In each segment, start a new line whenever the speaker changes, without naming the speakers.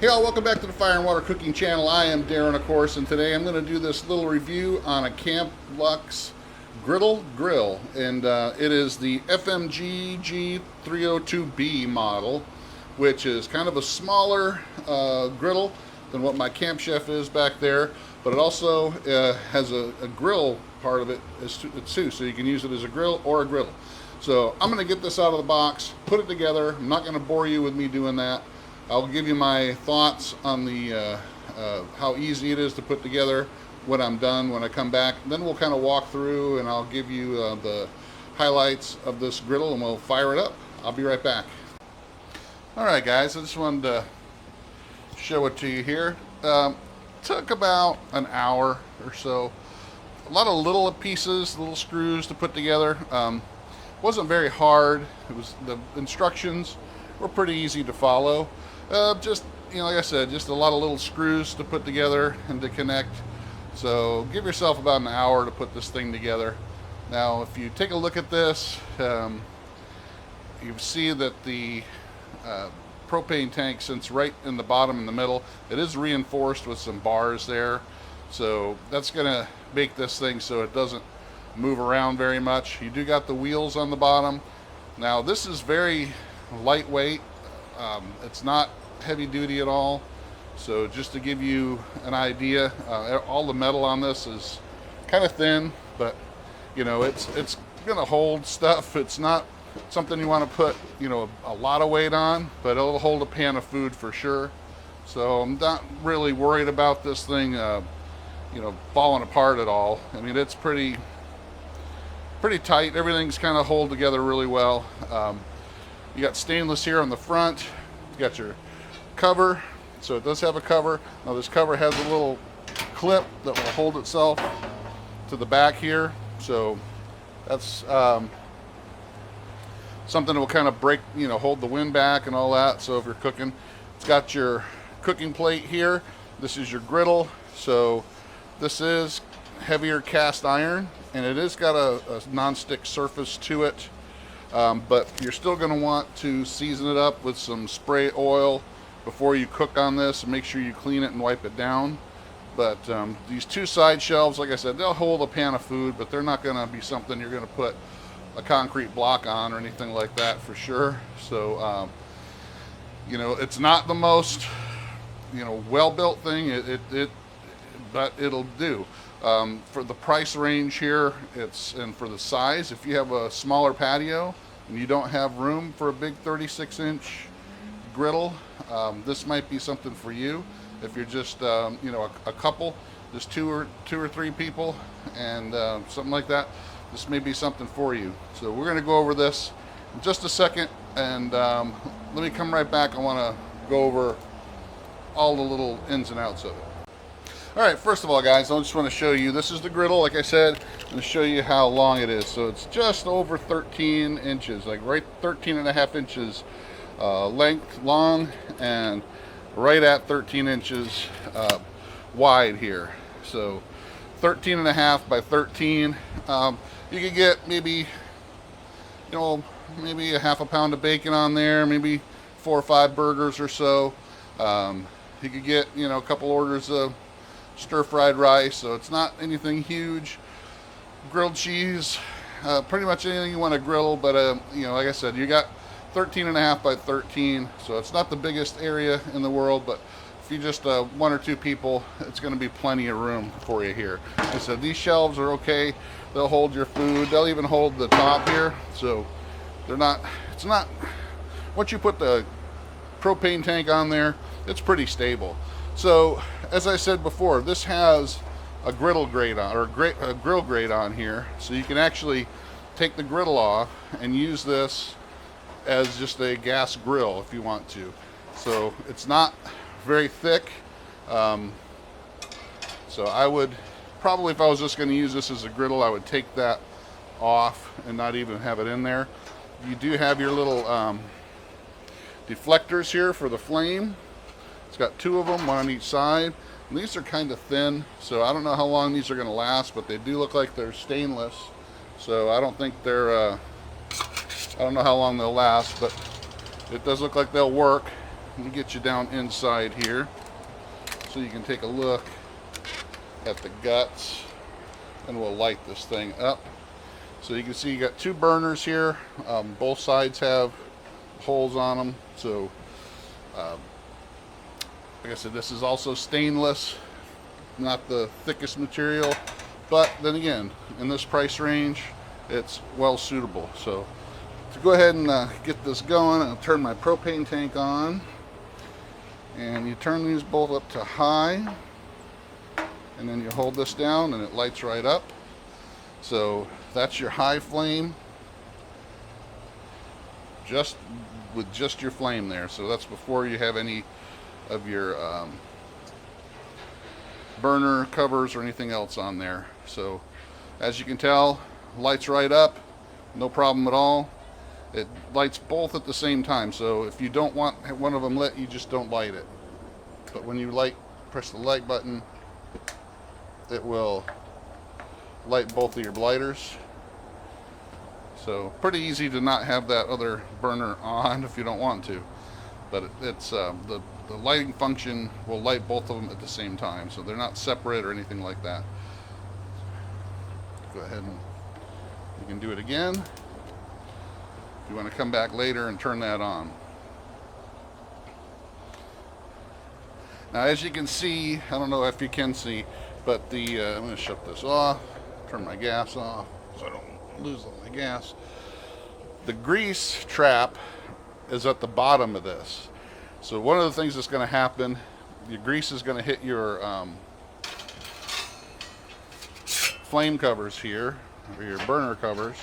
Hey all, welcome back to the Fire and Water Cooking channel. I am Darren, of course, and today I'm going to do this little review on a Camplux Griddle grill, and it is the FMG G302B model, which is kind of a smaller griddle than what my Camp Chef is back there, but it also has a grill part of it too, so you can use it as a grill or a griddle. So I'm going to get this out of the box, put it together. I'm not going to bore you with me doing that. I'll give you my thoughts on the how easy it is to put together when I'm done, when I come back. Then we'll kind of walk through and I'll give you the highlights of this griddle and we'll fire it up. I'll be right back. Alright guys, I just wanted to show it to you here. Took about an hour or so. A lot of little pieces, little screws to put together. Wasn't very hard. The instructions were pretty easy to follow. Just, like I said, just a lot of little screws to put together and to connect. So give yourself about an hour to put this thing together. Now, if you take a look at this, you see that the propane tank sits right in the bottom in the middle. It is reinforced with some bars there. So that's going to make this thing so it doesn't move around very much. You do got the wheels on the bottom. Now, this is very lightweight. It's not heavy duty at all. So just to give you an idea, all the metal on this is kind of thin, but it's gonna hold stuff. It's not something you want to put a lot of weight on, but it'll hold a pan of food for sure. So I'm not really worried about this thing falling apart at all. I mean, it's pretty tight. Everything's kind of hold together really well. You got stainless here on the front. You got your cover, so it does have a cover. Now this cover has a little clip that will hold itself to the back here. So that's something that will kind of break, hold the wind back and all that. So if you're cooking, it's got your cooking plate here. This is your griddle. So this is heavier cast iron, and it has got a non-stick surface to it. But you're still going to want to season it up with some spray oil before you cook on this, and make sure you clean it and wipe it down. But these two side shelves, like I said, they'll hold a pan of food, but they're not going to be something you're going to put a concrete block on or anything like that for sure. So it's not the most well-built thing, but it'll do. For the price range here, and for the size, if you have a smaller patio and you don't have room for a big 36-inch griddle, this might be something for you. If you're just a couple, just two or three people, and something like that, this may be something for you. So we're going to go over this in just a second, and let me come right back. I want to go over all the little ins and outs of it. Alright, first of all guys, I just want to show you, this is the griddle. Like I said, I'm going to show you how long it is. So it's just over 13 inches, like right 13 and a half inches long, and right at 13 inches wide here. So 13 and a half by 13. You could get maybe a half a pound of bacon on there, maybe 4 or 5 burgers or so. You could get a couple orders of stir-fried rice, so it's not anything huge. Grilled cheese, pretty much anything you want to grill, but like I said, you got 13 and a half by 13, so it's not the biggest area in the world, but if you just 1 or 2 people, it's going to be plenty of room for you here. Like I said, these shelves are okay. They'll hold your food. They'll even hold the top here, so it's not, once you put the propane tank on there, it's pretty stable. So, as I said before, this has a griddle grate on, or a grill grate on here, so you can actually take the griddle off and use this as just a gas grill if you want to. So it's not very thick. So I would probably, if I was just going to use this as a griddle, I would take that off and not even have it in there. You do have your little deflectors here for the flame. It's got 2 of them, 1 on each side. And these are kind of thin, so I don't know how long these are going to last, but they do look like they're stainless. So I don't think they're, I don't know how long they'll last, but it does look like they'll work. let me get you down inside here so you can take a look at the guts, and we'll light this thing up. So you can see you got two burners here. Both sides have holes on them. So like I said, this is also stainless, not the thickest material, but then again, in this price range, it's well suitable. So to go ahead and get this going, I'll turn my propane tank on, and you turn these both up to high, and then you hold this down and it lights right up. So that's your high flame, just with just your flame there. So that's before you have any of your burner covers or anything else on there. So as you can tell, lights right up, no problem at all. It lights both at the same time, so if you don't want one of them lit, you just don't light it. But when you press the light button, it will light both of your lighters. So pretty easy to not have that other burner on if you don't want to. But it's the lighting function will light both of them at the same time, so they're not separate or anything like that. Go ahead and you can do it again if you want to come back later and turn that on. Now, as you can see, I don't know if you can see, but I'm going to shut this off, turn my gas off so I don't lose all my gas. The grease trap is at the bottom of this. So one of the things that's going to happen, your grease is going to hit your flame covers here, or your burner covers,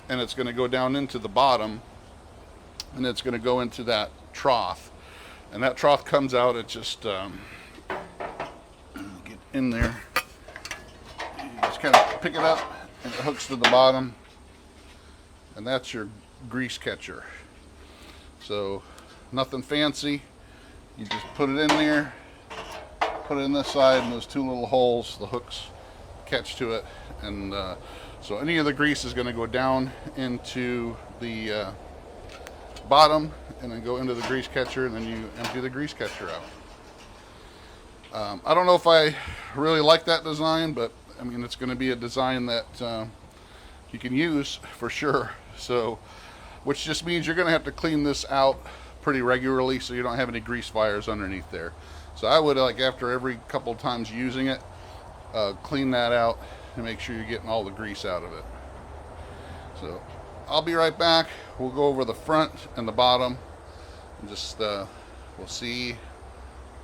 and it's going to go down into the bottom, and it's going to go into that trough. And that trough comes out, it just get in there, you just kind of pick it up and it hooks to the bottom, and that's your grease catcher. So nothing fancy, you just put it in there, put it in this side, and those two little holes, the hooks catch to it, and so any of the grease is going to go down into the bottom and then go into the grease catcher, and then you empty the grease catcher out. I don't know if I really like that design, but I mean, it's going to be a design that you can use for sure. So, which just means you're going to have to clean this out pretty regularly so you don't have any grease fires underneath there. So I would, like, after every couple times using it, clean that out and make sure you're getting all the grease out of it. So I'll be right back. We'll go over the front and the bottom and just we'll see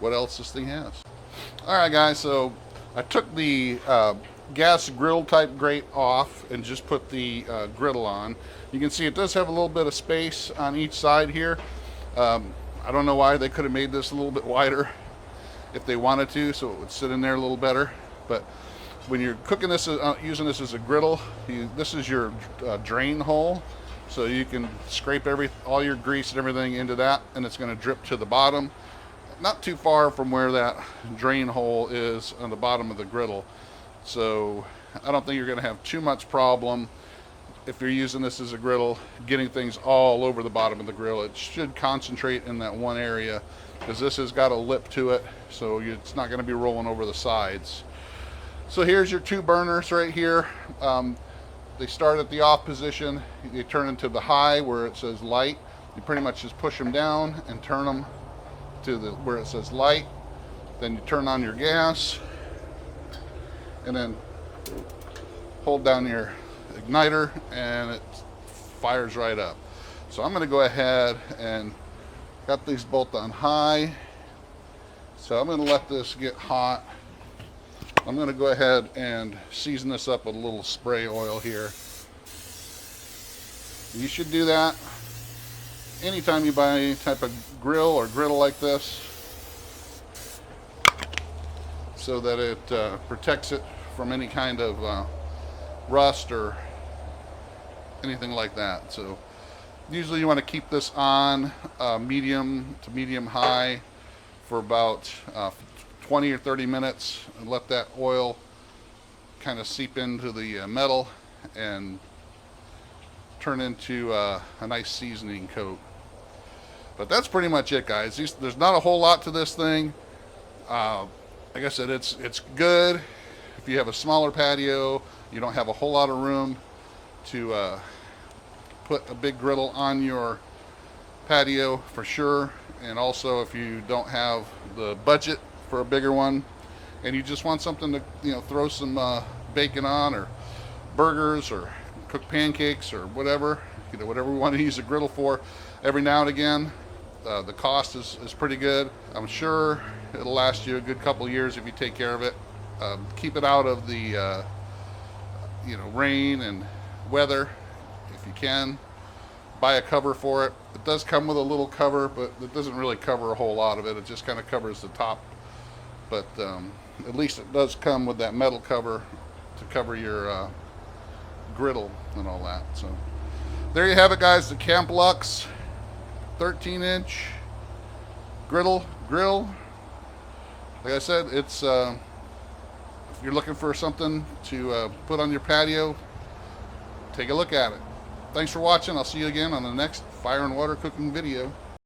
what else this thing has. Alright guys, so I took the gas grill type grate off and just put the griddle on. You can see it does have a little bit of space on each side here. I don't know why they could have made this a little bit wider if they wanted to, so it would sit in there a little better. But when you're cooking this, using this as a griddle, this is your drain hole, so you can scrape all your grease and everything into that, and it's going to drip to the bottom, not too far from where that drain hole is on the bottom of the griddle. So I don't think you're going to have too much problem if you're using this as a griddle, getting things all over the bottom of the grill. It should concentrate in that one area because this has got a lip to it, so it's not going to be rolling over the sides. So here's your two burners right here. They start at the off position. They turn into the high where it says light. You pretty much just push them down and turn them to where it says light. Then you turn on your gas and then hold down your igniter and it fires right up. So I'm going to go ahead and got these both on high. So I'm going to let this get hot. I'm going to go ahead and season this up with a little spray oil here. You should do that anytime you buy any type of grill or griddle like this, so that it protects it from any kind of rust or anything like that. So usually you want to keep this on medium to medium high for about 20 or 30 minutes and let that oil kind of seep into the metal and turn into a nice seasoning coat. But that's pretty much it, guys. There's not a whole lot to this thing. Like I said, it's good if you have a smaller patio, you don't have a whole lot of room to put a big griddle on your patio, for sure. And also if you don't have the budget for a bigger one and you just want something to, you know, throw some bacon on, or burgers, or cook pancakes, or whatever, you know, whatever we want to use a griddle for every now and again. The cost is pretty good. I'm sure it'll last you a good couple years if you take care of it. Keep it out of the you know, rain and weather if you can. Buy a cover for it. It does come with a little cover, but it doesn't really cover a whole lot of it. It just kind of covers the top. But at least it does come with that metal cover to cover your griddle and all that. So there you have it, guys. The Camplux 13-inch griddle grill. Like I said, it's if you're looking for something to put on your patio, take a look at it. Thanks for watching. I'll see you again on the next fire and water cooking video.